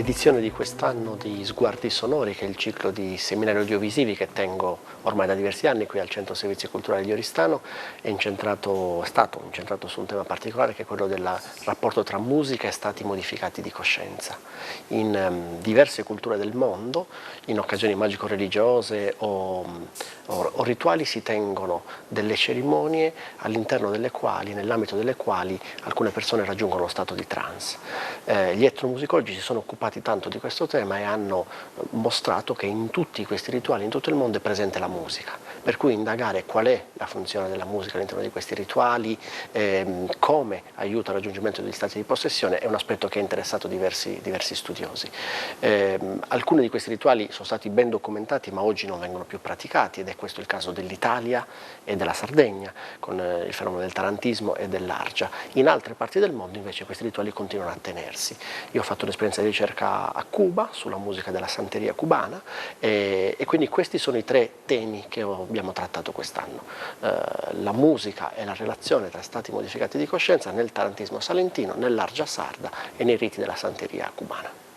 L'edizione di quest'anno di Sguardi Sonori, che è il ciclo di seminari audiovisivi che tengo ormai da diversi anni qui al Centro Servizi Culturali di Oristano, è stato incentrato su un tema particolare che è quello del rapporto tra musica e stati modificati di coscienza. In diverse culture del mondo, in occasioni magico-religiose o rituali, si tengono delle cerimonie all'interno delle quali, nell'ambito delle quali alcune persone raggiungono lo stato di trance. Gli etnomusicologi si sono occupati tanto di questo tema e hanno mostrato che in tutti questi rituali, in tutto il mondo, è presente la musica, per cui indagare qual è la funzione della musica all'interno di questi rituali, come aiuta al raggiungimento degli stati di possessione, è un aspetto che ha interessato diversi studiosi. Alcuni di questi rituali sono stati ben documentati ma oggi non vengono più praticati, ed è questo il caso dell'Italia e della Sardegna, con il fenomeno del tarantismo e dell'argia. In altre parti del mondo invece questi rituali continuano a tenersi. Io ho fatto un'esperienza di ricerca a Cuba sulla musica della santeria cubana e quindi questi sono i tre temi che abbiamo trattato quest'anno. La musica e la relazione tra stati modificati di coscienza nel tarantismo salentino, nell'argia sarda e nei riti della santeria cubana.